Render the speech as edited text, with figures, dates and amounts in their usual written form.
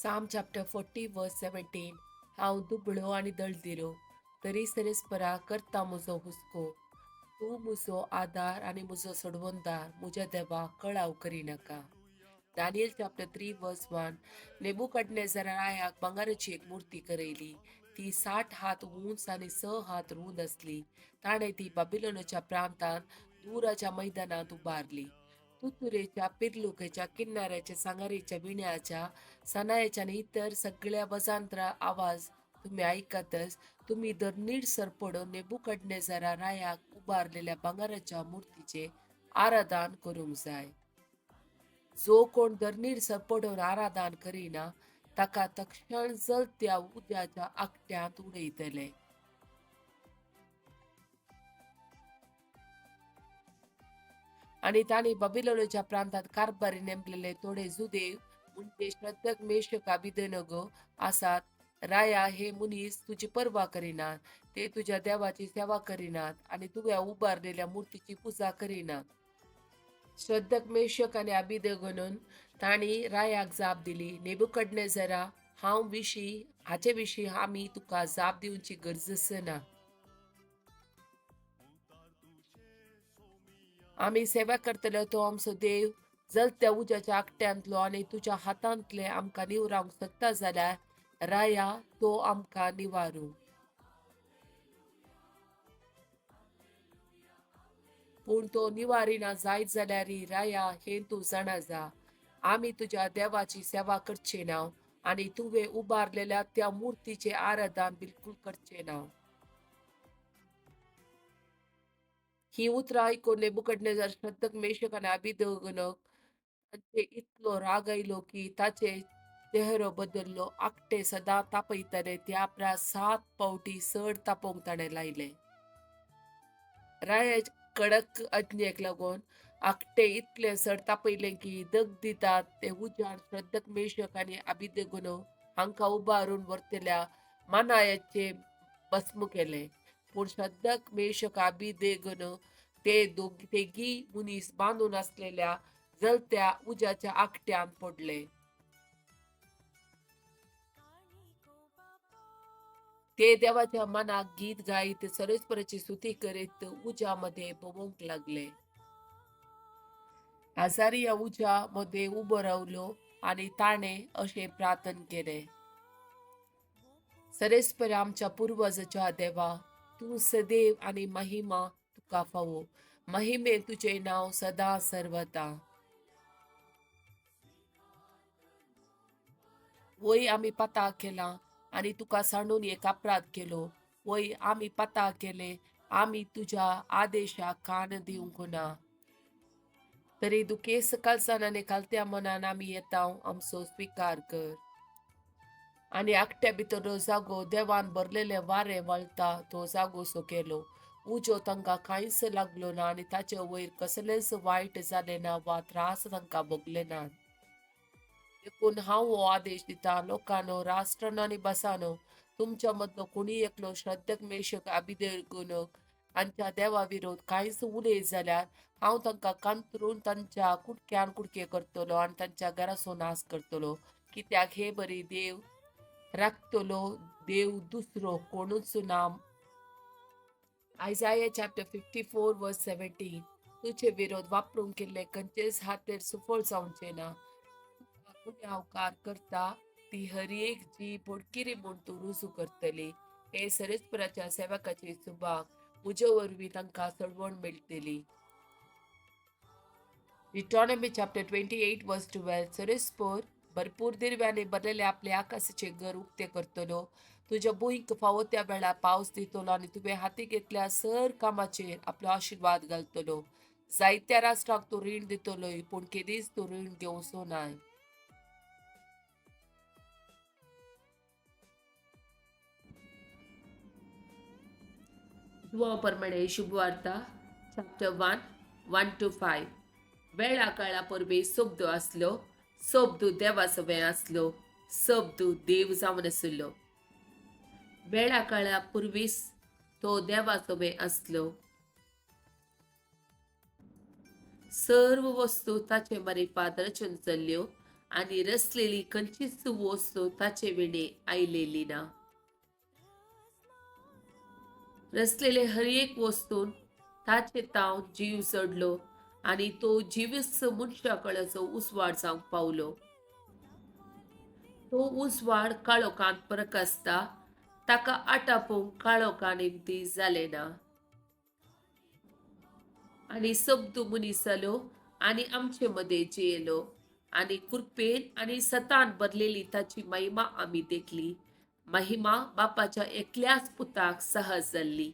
Psalm chapter 40 verse 17. हांव दुबळो आनी दळदिलो, तरी सेरेस्परा करता म्हजो हुस्को. तूं म्हजो आदार आनी म्हजो सोडवणदार, म्हज्या देवा कळाव करिनाका. Daniel chapter 3 verse 1. नेबुकडनेझरायाक बंगाराची एक मूर्ती करयली. ती 60 हात उंच आनी 6 हात रुंद असली. ताणें ती बाबिलोनाच्या प्रांतांत दुराच्या मैदानात उबारली. तुतुरेच्या पिरलुकेच्या किन्नाऱ्याच्या सांगारीच्या विण्याच्या सनायाच्या आणि इतर सगळ्या वजांत्रा आवाज तुम्ही ऐकतच तुम्ही दर नीडसर पडून नेबुकडनेझरा रायाक उबारलेल्या बंगाराच्या मूर्तीचे आराधन करूंक जाय. जो कोण धरणीर पडून आराधन करिना ताका तक्षण जलत्या उद्याच्या आकट्यांत उडयतले. आणि तांणी बाबिलोनाच्या प्रांतात कारभारी नेमलेले थोडे जुदे म्हणजे श्रद्धक मेषक अभिदेनगो आसात. राया हे मुनीस तुझी पर्वा करिनात, ते तुझ्या देवाची सेवा करिनात आणि तुव्या उभारलेल्या मूर्तीची पूजा करिनात. श्रद्धक मेषक आणि अभिदेगोनून तांणी रायाक जाप दिली, नेबुकडनेझरा हाचे विशीं आमी तुका जाप दिवची गरज ना. आम्ही सेवा करतलो तो आमचो देव जलत्या उज्याच्या आकट्यांतलो आनी तुझ्या हातांतले आमकां निवरावंक शकता जाल्यार राया तो आमकां निवारूं. पूण तो निवारिना जायत जाल्यार राया हे तूं जाणा जा. आमी तुझ्या देवाची सेवा करचे ना आनी तुवें उबारलेल्या त्या मुर्तीचे आराधन बिलकुल करचे ना. ही उतरां आयकून नेबुकडनेझर श्रद्धक मेषक आनी अभिदेगोनक तांचे इतलो राग आयलो की ताचे चेहरो बदल्लो. आकटे सदां तापयताले ते आपल्या 7 पावटी चड तापोवंक ताणें लायले. रायाचे कडक आज्ञेक लागून आकटे इतले चड तापयले की दग दितात ते उज्यान श्रद्धक मेषक आनी अभिदेगोनो हांकां उबारून व्हरतल्या मानायाचे भस्म केले. पूण श्रद्धक मेषक अभिदेगोनो तेगी मुनीस बांदून आसलेल्या जलत्या उज्याच्या आकट्यान पडले. ते देवाच्या मनाक गीत गायत सर्वेस्पराची स्तुती करीत उज्यामध्ये भोवंक लागले. आजारिया उज्या मध्ये उबो रावलो आनी ताणें अशें प्रार्थना केलें. सर्वेस्पर आमच्या पुर्वजाच्या देवा, तूं सदैव आनी महिमा तुका फावो. महिमे तुझे नाव सदां सर्वदा. वय आमी पाता केला आनी तुका सांडून एक अपराध केलो. वय आमी पाता केले, आमी तुझ्या आदेशाक कान दिवंक ना. तरी दुखे सकाळसान आनी खालत्या मनान आमी येताव, आमचो स्विकार कर. आनी आकट्या भितरलो जागो देवान भरलेले वारें वळता तो जागो सो केलो. उजो तांकां कांयच लागलो ना आनी ताचे वयर कसलेंच वायट जालें ना वा त्रास तांकां भोगले नात. देखून हांव हो आदेश दिता, लोकांनो, राष्ट्रांनो आनी भासांनो, तुमच्या मदलो कोणी एकलो श्रद्धक मेषक अभिदेगोनक हांच्या देवा विरोध कांयच उलयत जाल्यार हांव तांकां कांतरून तांच्या कुडक्यान कुडके करतलो आनी तांच्या घराचो नाश करतलो. कित्याक हे बरी देव राखतलो देव दुसरो कोणूच ना. Isaiah chapter 54 verse 17. तुझे विरोध वापरून केल्ले खंयचेच हातेर सुफळ जावचे ना. गुन्यांवकार करता ती हर एक जी बोडकिरी म्हूण तूं रुजू करतली. हे सर्वेस्पराच्या सेवकाची सुभाग म्हजे वरवीं तांकां सडवण मेळटली. Deuteronomy chapter 28 verse 12. सर्वेस्पर भरपूर दिरव्याने भरलेले आपले आकाशाचे घर उक्ते करतलो. तुझ्या भुंयक फावो त्या वेळार पावस दितलो आनी तुवें हाती घेतल्या सर कामाचेर आपलो आशिर्वाद घालतलो. जायत्या राष्ट्रांक तूं रीण दितलोय, पूण केदीच तूं रीण घेवचो नाय. प्रमाणे शुभवार्ता चॅप्टर 1 1 to 5. वेळा काळा परबे सोबदो आसलो. सोबदू देवासोबे आसलो. सोबदू देव जावन आसलो. वेळा काळा पुर्वीस तो देवासोबे आसलो. सर्व वस्तू ताचे मारिफात रचून चल्ल्यो आणि रसलेली खंयचीच वस्तू ताचे वेणे आयलेली ना. रसलेले हर एक वस्तून ताचे ताव जीव जडलो आणि तो जीवस मनशाकळाचो उसवाड जावंक पावलो. तो उसवाड काळोखांत प्रकाशता, ताका आटापोवंक काळोखान इम्ती जालें ना. आणि सबदू मनीस जालो आणि आमचे मध्ये जेलो आणि कृपेन आणि सतान भरलेली ताची महिमा आम्ही देखली. महिमा बापाच्या एकल्याच पुताक सहज जाल्ली.